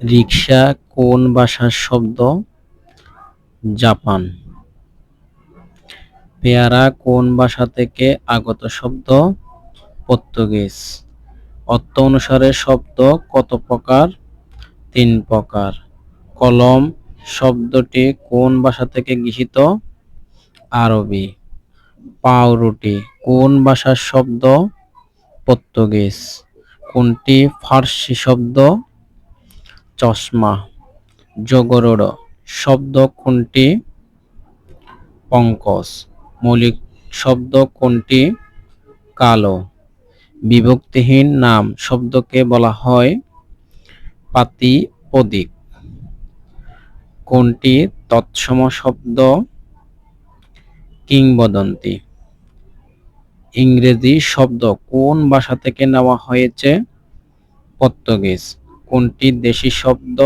রিকশা কোন ভাষার শব্দ? জাপান। পেয়ারা কোন ভাষা থেকে আগত শব্দ? পর্তুগিজ। অর্থ অনুসারে শব্দ কত প্রকার? ৩ প্রকার। কলম শব্দটি কোন ভাষা থেকে গৃহীত? আরবি। পাউরুটি কোন ভাষার শব্দ? পর্তুগিজ। কোনটি ফার্সি শব্দ? চশমা। জগরুড় শব্দ কোনটি? পঙ্কজ। মৌলিক শব্দ কোনটি? কালো। বিভক্তিহীন নাম শব্দকে বলা হয়? প্রাতিপদিক। কোনটি তৎসম শব্দ? কিংবদন্তি। ইংরেজি শব্দ কোন ভাষা থেকে নেওয়া হয়েছে? পর্তুগিজ। কোনটি দেশি শব্দ?